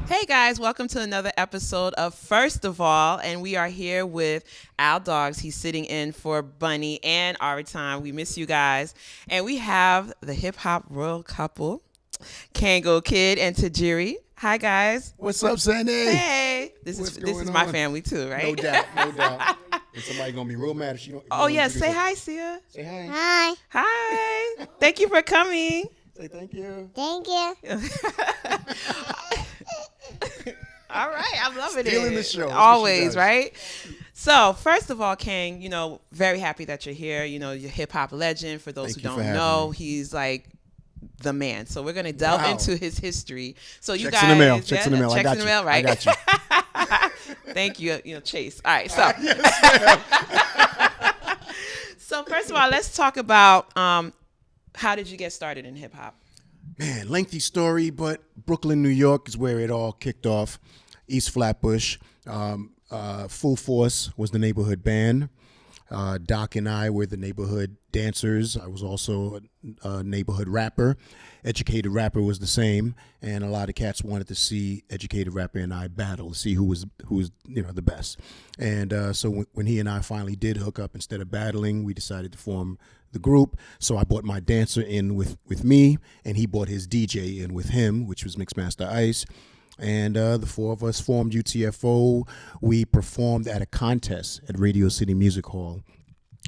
Hey guys, welcome to another episode of First of All, and we are here with Al Dogs. He's sitting in for Bunny and Ari Time. We miss you guys, and we have the hip hop royal couple, Kangol Kid and Tajiri. Hi guys. What's up, Sandi? Hey, this is my family too, right? No doubt, no doubt. And somebody gonna be real mad if she don't. Oh yeah, say hi, Sia. Say hi. Hi. Hi. Thank you for coming. Say thank you. Thank you. All right, I'm loving Stealing it. the show. That's what she Always, does. right? So, first of all, Kang, very happy that you're here. You're hip hop legend. For those Thank who you for don't having know, me. he's like the man. So we're gonna delve Wow. into his history. So you Checks guys, in the mail. Checks in the mail. I checks got in the you. mail, right? I got you. Thank you. Chase. All right. So, so first of all, let's talk about how did you get started in hip hop? Man, lengthy story, but Brooklyn, New York is where it all kicked off. East Flatbush. Full Force was the neighborhood band. Doc and I were the neighborhood dancers. I was also a neighborhood rapper. Educated Rapper was the same, and a lot of cats wanted to see Educated Rapper and I battle, see who was the best. And so when he and I finally did hook up, instead of battling, we decided to form the group. So I brought my dancer in with me, and he brought his DJ in with him, which was Mixmaster Ice. And the four of us formed UTFO. We performed at a contest at Radio City Music Hall,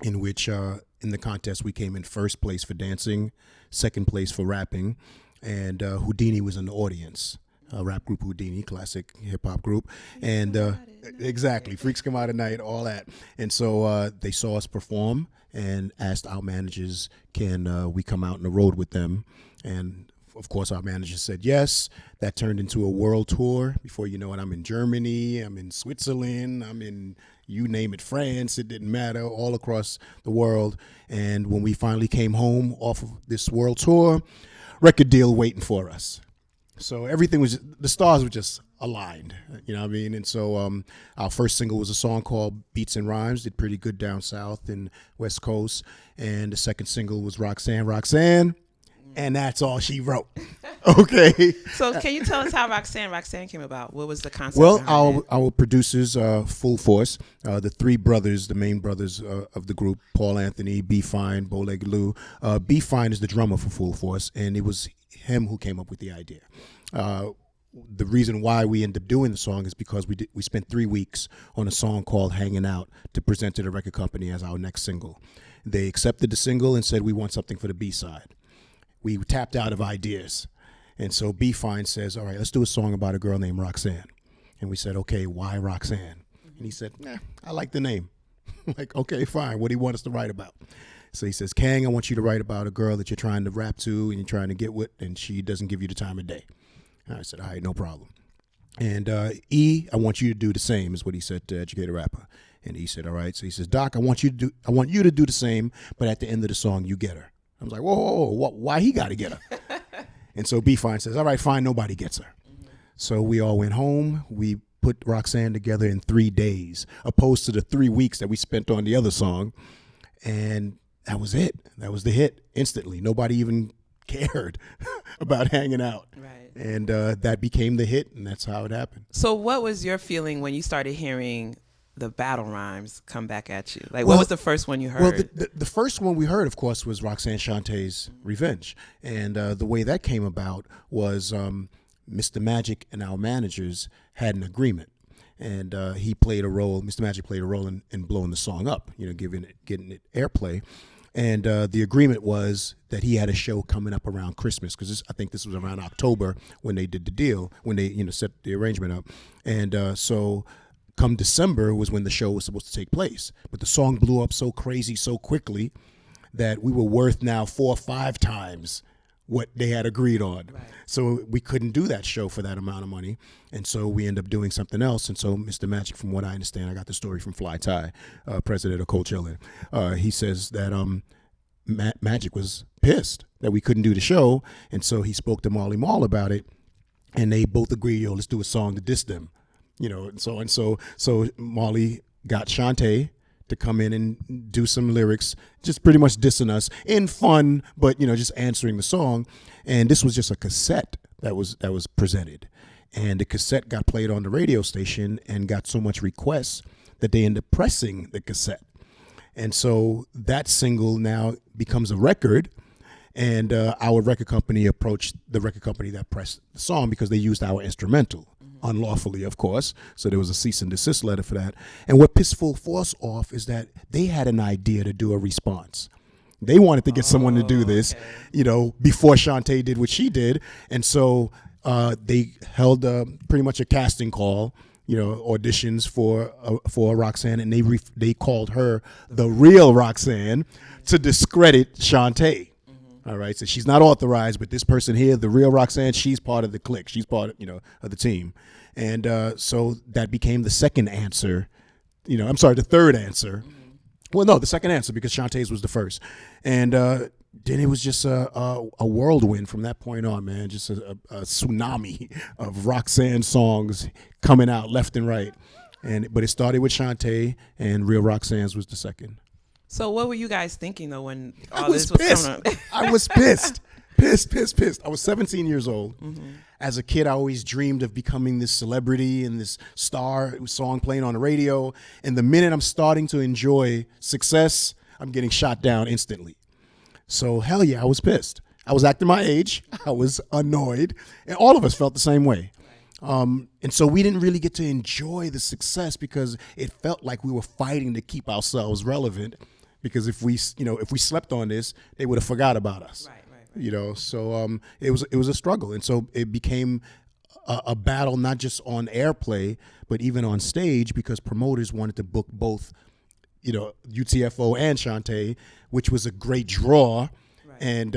in which in the contest we came in first place for dancing, second place for rapping, and Houdini was in the audience. Rap group Houdini, classic hip hop group, and exactly, Freaks Come Out at Night, all that. And so they saw us perform and asked our managers, can we come out on the road with them? And of course, our manager said yes. That turned into a world tour. Before you know it, I'm in Germany, I'm in Switzerland, I'm in, you name it, France, it didn't matter, all across the world. And when we finally came home off of this world tour, record deal waiting for us. So everything was, the stars were just aligned, you know what I mean? And so our first single was a song called Beats and Rhymes, did pretty good down south and West Coast. And the second single was Roxanne Roxanne. And that's all she wrote. Okay. So can you tell us how Roxanne came about? What was the concept? Well, behind it? our producers, Full Force, the three brothers, the main brothers of the group, Paul Anthony, B Fine, Boleg Lou. B Fine is the drummer for Full Force, and it was him who came up with the idea. The reason why we ended up doing the song is because we spent 3 weeks on a song called Hanging Out to present to the record company as our next single. They accepted the single and said, we want something for the B-side. We tapped out of ideas. And so B Fine says, all right, let's do a song about a girl named Roxanne. And we said, okay, why Roxanne? And he said, I like the name. Like, okay, fine. What do you want us to write about? So he says, Kang, I want you to write about a girl that you're trying to rap to and you're trying to get with, and she doesn't give you the time of day. And I said, all right, no problem. And E, I want you to do the same, is what he said to Educated Rapper. And he said, all right. So he says, Doc, I want you to do the same, but at the end of the song, you get her. I was like, whoa, why he got to get her? And so B Fine says, all right, fine, nobody gets her. So we all went home. We put Roxanne together in 3 days, opposed to the 3 weeks that we spent on the other song. And that was it. That was the hit instantly. Nobody even cared about Hanging Out. Right. And that became the hit, and that's how it happened. So what was your feeling when you started hearing the battle rhymes come back at you? Like, what was the first one you heard? Well, the first one we heard, of course, was Roxanne Shantae's Revenge. And the way that came about was Mr. Magic and our managers had an agreement. And he played a role, Mr. Magic played a role in blowing the song up, getting it airplay. And the agreement was that he had a show coming up around Christmas, because I think this was around October when they did the deal, when they set the arrangement up. And so come December was when the show was supposed to take place. But the song blew up so crazy so quickly that we were worth now 4 or 5 times what they had agreed on. Right. So we couldn't do that show for that amount of money. And so we ended up doing something else. And so Mr. Magic, from what I understand, I got the story from Fly Tie, president of Coachella. He says that Magic was pissed that we couldn't do the show. And so he spoke to Marley Marl about it. And they both agreed, let's do a song to diss them. So Marley got Shantae to come in and do some lyrics, just pretty much dissing us in fun, but just answering the song. And this was just a cassette that was presented. And the cassette got played on the radio station and got so much requests that they ended up pressing the cassette. And so that single now becomes a record. And our record company approached the record company that pressed the song because they used our instrumental, unlawfully, of course. So there was a cease and desist letter for that. And what pissed Full Force off is that they had an idea to do a response. They wanted to get someone to do this, before Shantae did what she did. And so they held pretty much a casting call, auditions for Roxanne, and they called her the real Roxanne to discredit Shantae. All right, so she's not authorized, but this person here, the real Roxanne, she's part of the clique. She's part of the team. And so that became the second answer. The third answer. Well, no, the second answer, because Shantae's was the first. And then it was just a whirlwind from that point on, man. Just a tsunami of Roxanne songs coming out left and right. But it started with Shantae, and Real Roxanne's was the second. So what were you guys thinking, though, when all this was coming up? I was pissed. Pissed. I was 17 years old. As a kid, I always dreamed of becoming this celebrity and this star song playing on the radio. And the minute I'm starting to enjoy success, I'm getting shot down instantly. So, hell yeah, I was pissed. I was acting my age. I was annoyed. And all of us felt the same way. And so we didn't really get to enjoy the success because it felt like we were fighting to keep ourselves relevant. Because if we slept on this, they would have forgot about us. Right. So it was a struggle, and so it became a battle, not just on airplay, but even on stage, because promoters wanted to book both, UTFO and Shantae, which was a great draw, right. And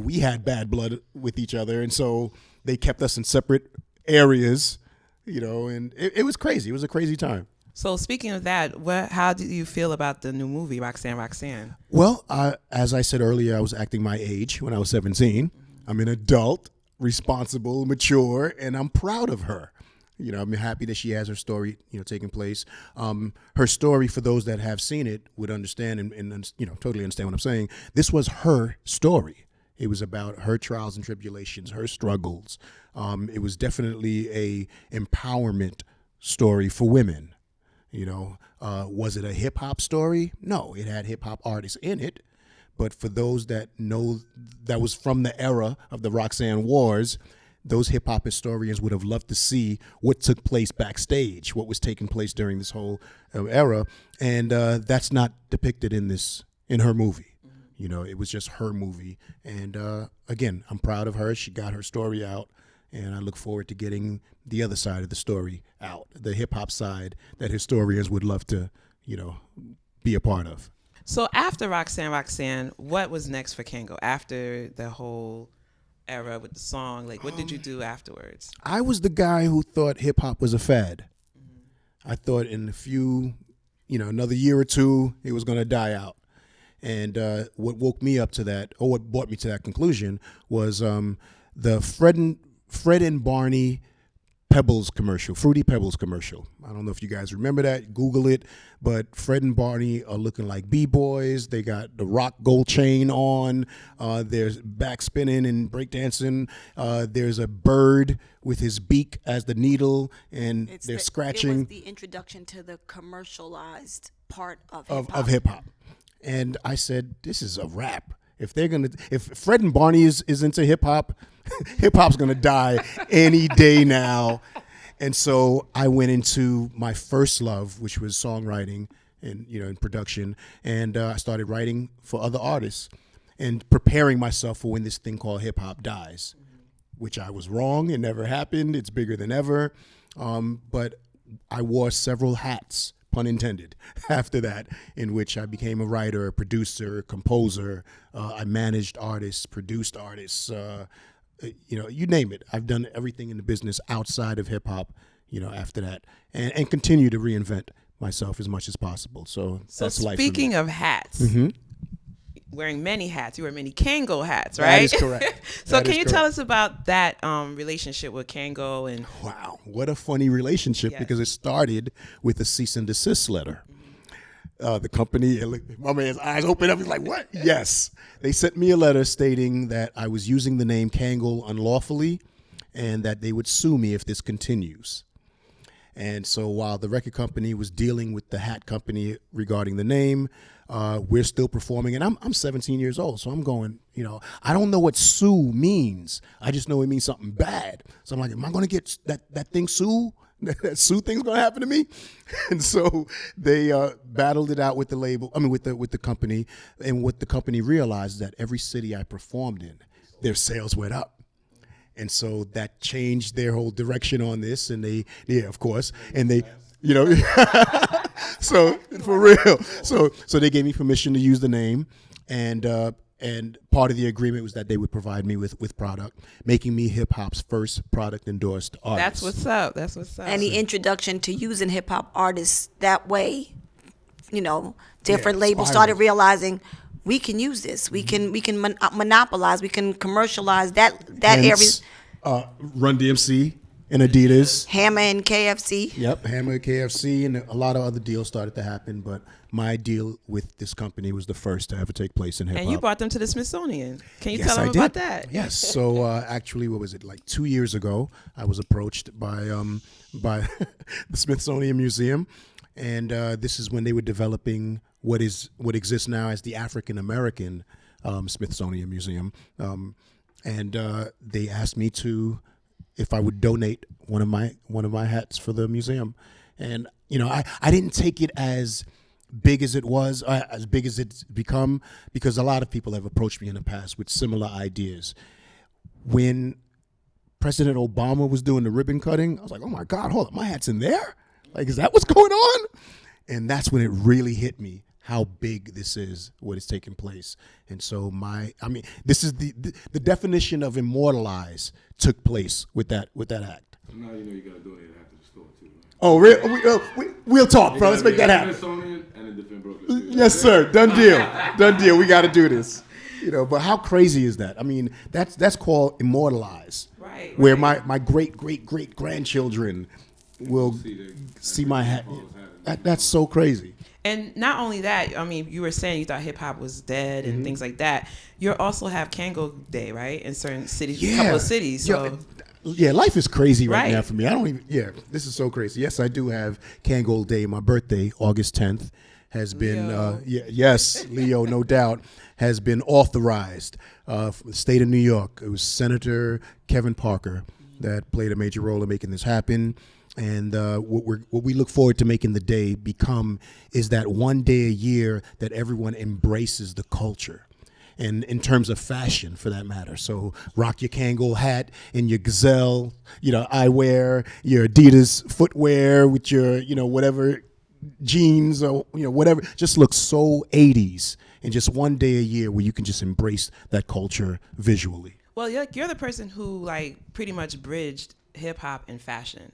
we had bad blood with each other, and so they kept us in separate areas, and it was crazy. It was a crazy time. So speaking of that, how do you feel about the new movie, Roxanne Roxanne? Well, as I said earlier, I was acting my age when I was 17. I'm an adult, responsible, mature, and I'm proud of her. I'm happy that she has her story, taking place. Her story, for those that have seen it, would understand and totally understand what I'm saying. This was her story. It was about her trials and tribulations, her struggles. It was definitely a empowerment story for women. Was it a hip hop story? No, it had hip hop artists in it. But for those that know that was from the era of the Roxanne Wars, those hip hop historians would have loved to see what took place backstage, what was taking place during this whole era. And that's not depicted in her movie. It was just her movie. And again, I'm proud of her. She got her story out. And I look forward to getting the other side of the story out, the hip hop side that historians would love to, be a part of. So after Roxanne Roxanne, what was next for Kangol? After the whole era with the song, what did you do afterwards? I was the guy who thought hip hop was a fad. I thought in a few, another year or two, it was going to die out. And what woke me up to that, or what brought me to that conclusion, was the Fred and Barney Pebbles commercial, Fruity Pebbles commercial. I don't know if you guys remember that. Google it. But Fred and Barney are looking like B-boys. They got the rock gold chain on. There's back spinning and breakdancing. There's a bird with his beak as the needle, and they're scratching. It was the introduction to the commercialized part of hip-hop. Of hip-hop. And I said, this is a rap. If Fred and Barney is into hip hop's gonna die any day now. And so I went into my first love, which was songwriting and in production, and I started writing for other artists and preparing myself for when this thing called hip hop dies, which I was wrong. It never happened. It's bigger than ever. But I wore several hats, pun intended, after that, in which I became a writer, a producer, a composer. I managed artists, produced artists, you name it. I've done everything in the business outside of hip hop, after that, and continue to reinvent myself as much as possible. So that's life for me. Speaking of hats, wearing many hats, you wear many Kangol hats, right? That is correct. So can you tell us about that relationship with Kangol? And wow, what a funny relationship, because it started with a cease and desist letter. The company, my man's eyes open up. He's like, what? Yes. They sent me a letter stating that I was using the name Kangol unlawfully, and that they would sue me if this continues. And so while the record company was dealing with the hat company regarding the name, we're still performing. And I'm 17 years old, so I'm going, I don't know what sue means. I just know it means something bad. So I'm like, am I going to get that thing sue? That sue thing's going to happen to me? And so they battled it out with the label, with the company. And what the company realized is that every city I performed in, their sales went up. And so that changed their whole direction on this, and of course, and they, so for real, so they gave me permission to use the name, and part of the agreement was that they would provide me with product, making me hip hop's first product endorsed artist. That's what's up. And the introduction to using hip hop artists that way, different labels started realizing we can use this. We can monopolize. We can commercialize that Hence, area. Run DMC and Adidas. Hammer and KFC. Yep, Hammer and KFC, and a lot of other deals started to happen. But my deal with this company was the first to ever take place in hip hop. And you brought them to the Smithsonian. Can you Yes, tell them I did. about that? Yes. So actually, what was it, like 2 years ago? I was approached by the Smithsonian Museum, and this is when they were developing what exists now as the African American Smithsonian Museum, and they asked me if I would donate one of my hats for the museum, and I didn't take it as big as it was, as big as it's become, because a lot of people have approached me in the past with similar ideas. When President Obama was doing the ribbon cutting, I was like, oh my God, hold up, my hat's in there? Like, is that what's going on? And that's when it really hit me how big this is, what is taking place. And so this is the definition of immortalize took place with that act. So now you got to donate it after the store too. Right? Oh, really? We'll talk, bro. Let's make that happen. Smithsonian and the Defend Brooklyn. Yes, sir. Done deal. Done deal. We got to do this. But how crazy is that? I mean, that's called immortalize. Right. Where my great grandchildren will see my hat. That's so crazy. And not only that, you were saying you thought hip hop was dead and things like that. You also have Kangol Day, right? In certain cities, a couple of cities. So. Yeah, life is crazy right now Right. for me. This is so crazy. Yes, I do have Kangol Day. My birthday, August 10th, has been, Leo, no doubt, has been authorized from the state of New York. It was Senator Kevin Parker that played a major role in making this happen. And what we look forward to making the day become is that one day a year that everyone embraces the culture. And in terms of fashion, for that matter. So rock your Kangol hat and your Gazelle, eyewear, your Adidas footwear with your, whatever jeans or, whatever. Just looks so 80s. And just one day a year where you can just embrace that culture visually. Well, you're the person who pretty much bridged hip hop and fashion.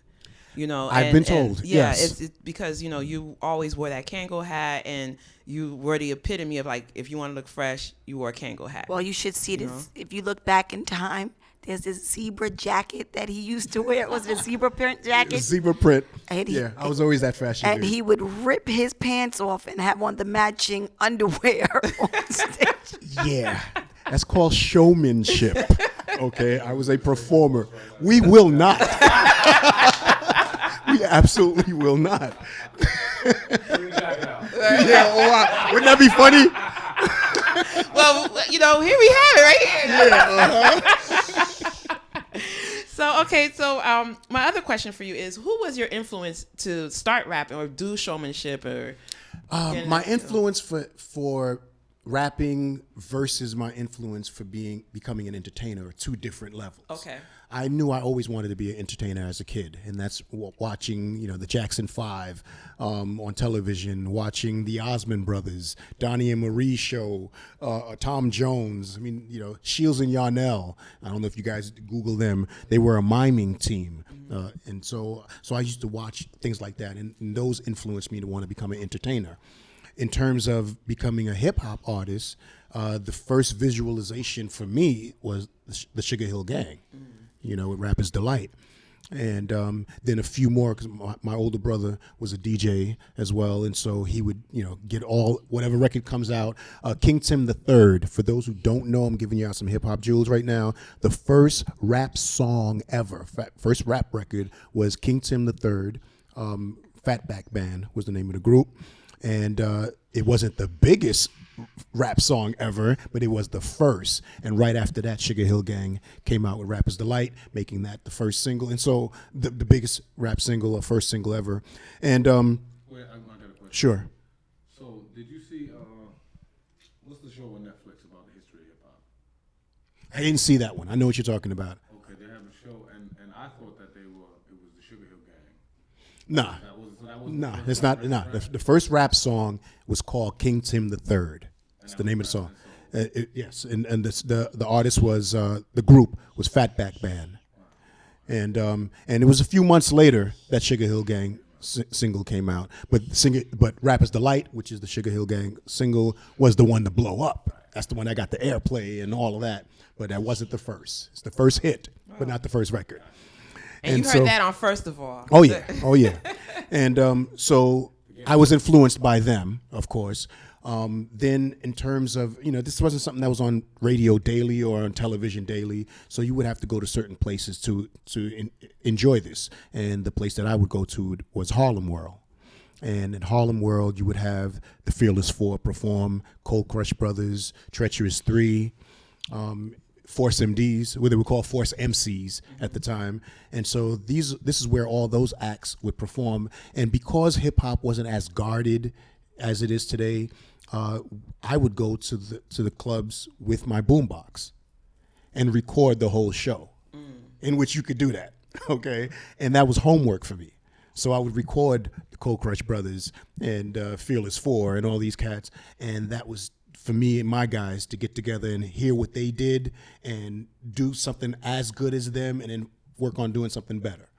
I've been told. Yes. It's because you always wore that Kangol hat, and you were the epitome of if you want to look fresh, you wore a Kangol hat. Well, you should see this. If you look back in time, there's this zebra jacket that he used to wear. Was it a zebra print jacket? Zebra print. And I was always that fashion And dude. he would rip his pants off and have on the matching underwear on stage. Yeah, that's called showmanship. Okay, I was a performer. We will not. We absolutely will not. Yeah, wow. Wouldn't that be funny? Well, here we have it right here. So my other question for you is, who was your influence to start rapping or do showmanship or? My influence for rapping versus my influence for becoming an entertainer are two different levels. Okay. I knew I always wanted to be an entertainer as a kid, and that's watching, the Jackson 5 on television, watching the Osmond Brothers, Donnie and Marie show, Tom Jones. Shields and Yarnell. I don't know if you guys Google them. They were a miming team, and so I used to watch things like that, and those influenced me to want to become an entertainer. In terms of becoming a hip hop artist, the first visualization for me was the Sugar Hill Gang. With Rapper's Delight. And then a few more, because my older brother was a DJ as well, and so he would, get all whatever record comes out. King Tim the Third. For those who don't know, I'm giving you out some hip hop jewels right now. The first rap song ever, first rap record was King Tim the Third. Fatback Band was the name of the group, and it wasn't the biggest rap song ever, but it was the first. And right after that, Sugar Hill Gang came out with Rapper's Delight, making that the first single, and so the biggest rap single or first single ever. And Wait, I got a question. Sure. So, did you see what's the show on Netflix about the history of hip hop? I didn't see that one. I know what you're talking about. Okay, they have a show, and I thought that it was the Sugar Hill Gang. Nah. That was No, it's not. No, the first rap song was called King Tim the Third. That's the name of the song. Yes, and the artist was the group was Fatback Band, and it was a few months later that Sugar Hill Gang single came out. But Rapper's Delight, which is the Sugar Hill Gang single, was the one to blow up. That's the one that got the airplay and all of that. But that wasn't the first. It's the first hit, but not the first record. And you heard that on First of All. Oh yeah. And so I was influenced by them, of course. Then in terms of, this wasn't something that was on radio daily or on television daily, so you would have to go to certain places to enjoy this. And the place that I would go to was Harlem World. And in Harlem World, you would have the Fearless Four perform, Cold Crush Brothers, Treacherous Three, Force MDs, what they would call Force MCs at the time. And so this is where all those acts would perform. And because hip hop wasn't as guarded as it is today, I would go to the clubs with my boombox and record the whole show, in which you could do that, okay? And that was homework for me. So I would record the Cold Crush Brothers and Fearless Four and all these cats, and that was for me and my guys to get together and hear what they did and do something as good as them and then work on doing something better.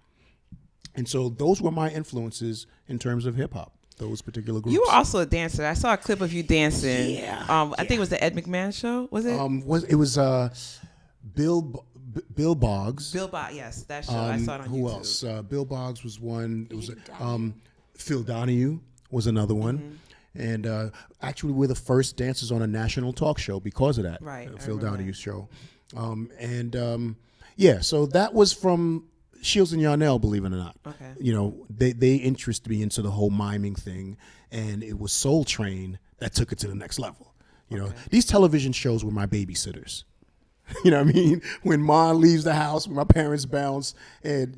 And so those were my influences in terms of hip hop, those particular groups. You were also a dancer. I saw a clip of you dancing. Yeah. I think it was the Ed McMahon show, was it? It was Bill Boggs. Bill Bott, yes, that show. I saw it on YouTube. Who else? Bill Boggs was one. It was Donahue. Phil Donahue was another one. And actually, we're the first dancers on a national talk show because of that. Right, I Phil remember Donahue's show. So that was from Shields and Yarnell, believe it or not. Okay. They interested me into the whole miming thing, and it was Soul Train that took it to the next level. These television shows were my babysitters. You know what I mean? When Ma leaves the house, when my parents bounce, and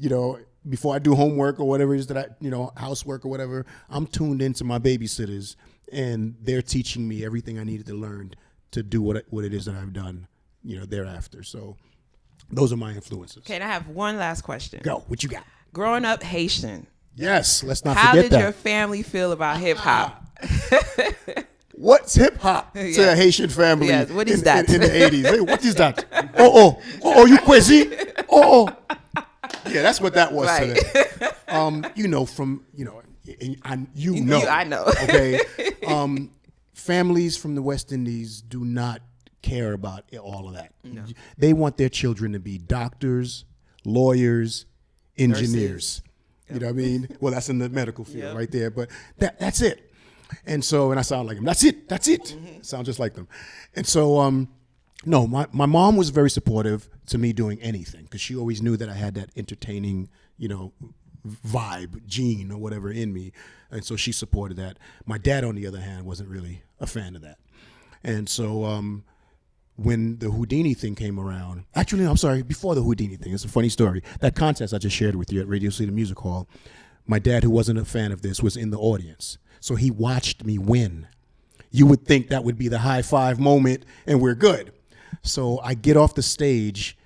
before I do homework or whatever it is that I, housework or whatever, I'm tuned into my babysitters, and they're teaching me everything I needed to learn to do what it is that I've done, thereafter. So those are my influences. Okay, and I have one last question. Go. What you got? Growing up Haitian, Yes. Let's not how forget did that. your family feel about hip hop? What's hip hop to Yeah. a Haitian family? Yes, what is that? in the 80s? Hey, what is that? You crazy? Yeah, that's what that was Right. today. I know. Okay. Families from the West Indies do not care about all of that. No. They want their children to be doctors, lawyers, engineers. Nurses. You know what I mean? Well, that's in the medical field Yep. right there, but that's it. And so, and I sound like them. That's it. Sound just like them. And so, no, my mom was very supportive to me doing anything because she always knew that I had that entertaining, vibe, gene or whatever in me. And so she supported that. My dad, on the other hand, wasn't really a fan of that. And so when the Houdini thing came around, actually, no, I'm sorry, before the Houdini thing, it's a funny story. That contest I just shared with you at Radio City Music Hall, my dad, who wasn't a fan of this, was in the audience. So he watched me win. You would think that would be the high five moment and we're good. So I get off the stage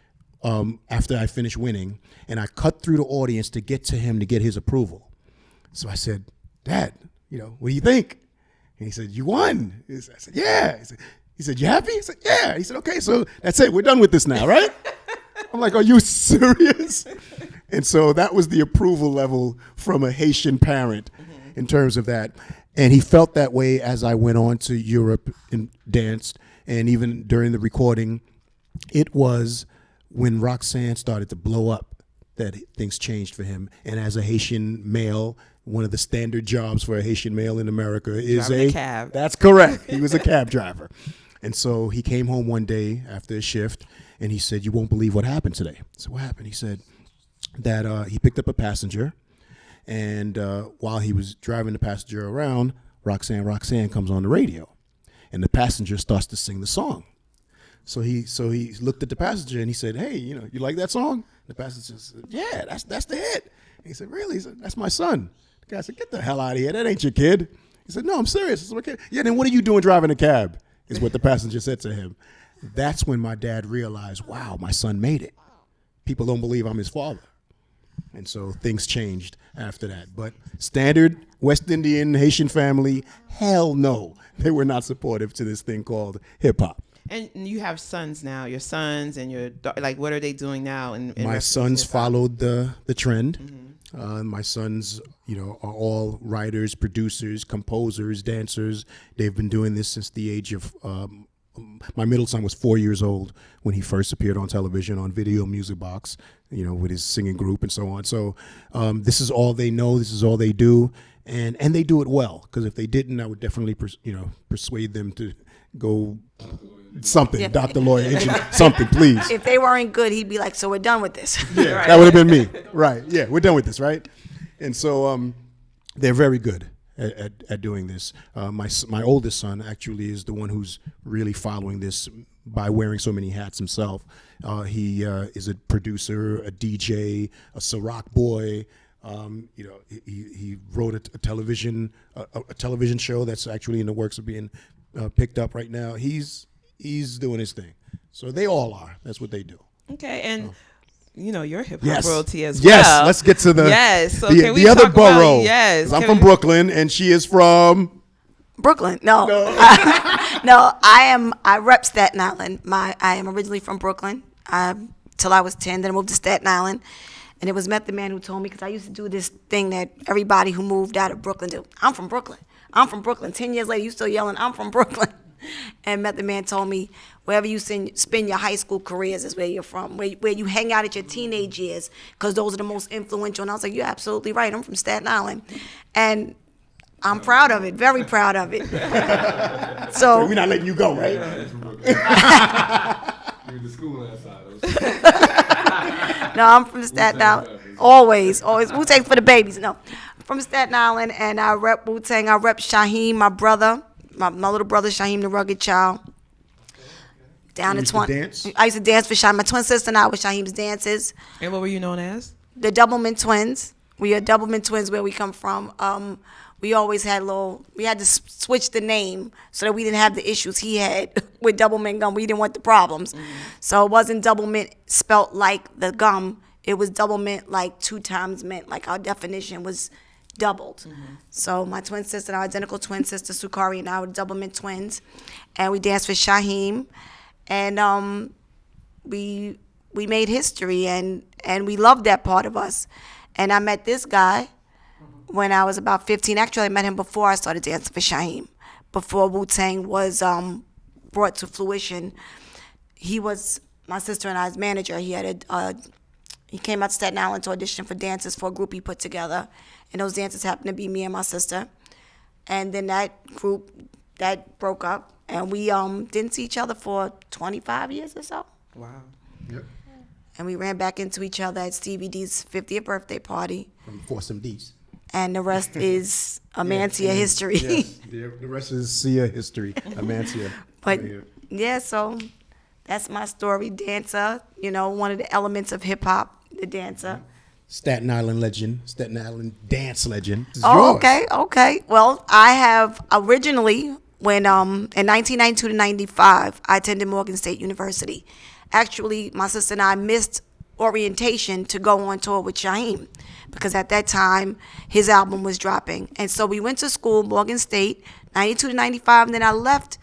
after I finish winning, and I cut through the audience to get to him to get his approval. So I said, Dad, what do you think? And he said, you won. I said, yeah. He said, you happy? I said, yeah. He said, okay, so that's it. We're done with this now, right? I'm like, are you serious? And so that was the approval level from a Haitian parent in terms of that. And he felt that way as I went on to Europe and danced. And even during the recording, it was when Roxanne started to blow up that things changed for him. And as a Haitian male, one of the standard jobs for a Haitian male in America is Driving a cab. That's correct. He was a cab driver. And so he came home one day after a shift, and he said, "You won't believe what happened today." I said, "What happened?" He said that he picked up a passenger, and while he was driving the passenger around, Roxanne Roxanne comes on the radio, and the passenger starts to sing the song. So he looked at the passenger and he said, "Hey, you like that song?" The passenger said, "Yeah, that's the hit." And he said, "Really?" He said, "That's my son." The guy said, "Get the hell out of here. That ain't your kid." He said, "No, I'm serious. It's my kid." "Yeah, then what are you doing driving a cab?" is what the passenger said to him. That's when my dad realized, wow, my son made it. People don't believe I'm his father. And so things changed after that. But standard West Indian Haitian family, hell no. They were not supportive to this thing called hip hop. And you have sons now. Your sons and your like, what are they doing now? In My sons followed the trend. My sons, are all writers, producers, composers, dancers. They've been doing this since the age of. My middle son was 4 years old when he first appeared on television on Video Music Box, with his singing group and so on. So this is all they know. This is all they do, and they do it well. Because if they didn't, I would definitely persuade them to go something, doctor, lawyer, engineer, something, please. If they weren't good, he'd be like, "So we're done with this." Yeah, right. That would have been me. Right. Yeah, we're done with this, right? And so they're very good at doing this. My oldest son actually is the one who's really following this by wearing so many hats himself. He is a producer, a DJ, a Ciroc boy. He wrote a television show that's actually in the works of being picked up right now. He's doing his thing. So they all are. That's what they do. Okay, and you're hip hop royalty as well. Yes, let's get to the So can we the other talk about, borough. Yes, I'm from Brooklyn, and she is from Brooklyn. No. No, I rep Staten Island. I am originally from Brooklyn. Till I was 10, then I moved to Staten Island. And it was Method Man who told me, because I used to do this thing that everybody who moved out of Brooklyn do. I'm from Brooklyn. I'm from Brooklyn. 10 years later, you still yelling, "I'm from Brooklyn." And Method Man told me, wherever you spend your high school careers is where you're from, where you hang out at your teenage years, because those are the most influential. And I was like, "You're absolutely right. I'm from Staten Island." And I'm proud of it, very proud of it. So we're not letting you go, right? You went to school outside. No, I'm from Staten Island. Always. Wu-Tang for the babies. No, from Staten Island, and I rep Wu-Tang. I rep Shaheem, my brother, my little brother Shaheem, the rugged child. Down in I used to dance for Shaheem. My twin sister and I were Shaheem's dancers. And what were you known as? The Doublemint twins. We are Doublemint twins where we come from. We always had we had to switch the name so that we didn't have the issues he had with Doublemint gum. We didn't want the problems. So it wasn't Doublemint spelt like the gum. It was Doublemint like 2 times mint. Like our definition was doubled. So my twin sister, our identical twin sister, Sukari, and I were Doublemint twins. And we danced for Shaheem. And we made history, and we loved that part of us. And I met this guy when I was about 15. Actually, I met him before I started dancing for Shaheem, before Wu-Tang was brought to fruition. He was my sister and I's manager. He came out to Staten Island to audition for dancers for a group he put together, and those dancers happened to be me and my sister. And then that group, that broke up, and we didn't see each other for 25 years or so. Wow. Yep. And we ran back into each other at Stevie D's 50th birthday party. From Foursome D's. And the rest is Amancia history. Yes, the rest is Sia history, Amancia. But yeah, so that's my story. Dancer, one of the elements of hip hop, the dancer. Staten Island legend, Staten Island dance legend. Oh, yours. Okay. Well, I have originally, when in 1992 to 95, I attended Morgan State University. Actually, my sister and I missed orientation to go on tour with Shaheem, because at that time his album was dropping. And so we went to school, Morgan State, 92 to 95, and then I left.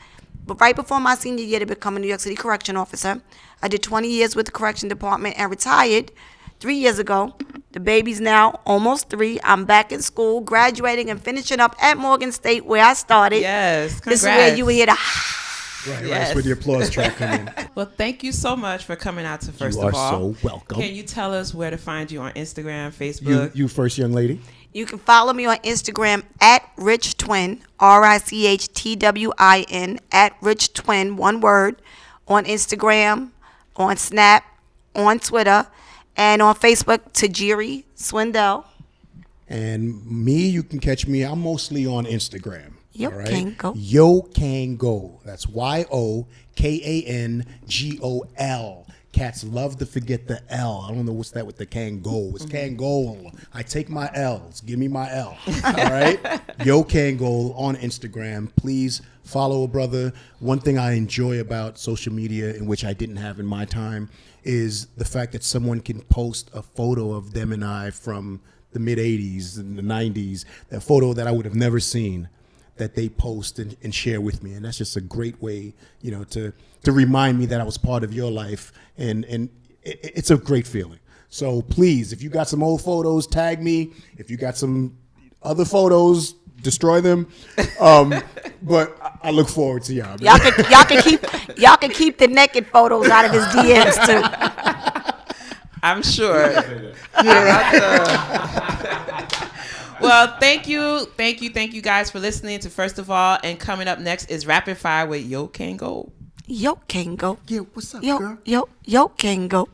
But right before my senior year to become a New York City correction officer, I did 20 years with the correction department and retired 3 years ago. The baby's now almost 3. I'm back in school, graduating and finishing up at Morgan State where I started. Yes, congrats. This is where you would hear the Right, Yes. that's where the applause track come in. Well, thank you so much for coming out to First You are of All. so welcome. Can you tell us where to find you on Instagram, Facebook? You first, young lady. You can follow me on Instagram at Richtwin, RICHTWIN, at Richtwin, one word, on Instagram, on Snap, on Twitter, and on Facebook, Tajiri Swindell. And me, you can catch me. I'm mostly on Instagram. Yo, all right? Kangol. Yo Kangol. That's YOKANGOL. Cats love to forget the L. I don't know what's that with the Kangol. It's Kangol. I take my L's. Give me my L. All right? Yo Kangol on Instagram. Please follow a brother. One thing I enjoy about social media, in which I didn't have in my time, is the fact that someone can post a photo of them and I from the mid 80s and the 90s, that photo that I would have never seen, that they post and share with me. And that's just a great way, to remind me that I was part of your life. And it's a great feeling. So please, if you got some old photos, tag me. If you got some other photos, destroy them. But I look forward to y'all. Y'all can keep the naked photos out of his DMs too. I'm sure. Well, thank you guys for listening to First of All. And coming up next is Rapid Fire with Yo Kangol. Yo, Kangol. Yeah, what's up, Yo, girl? yo, Kangol.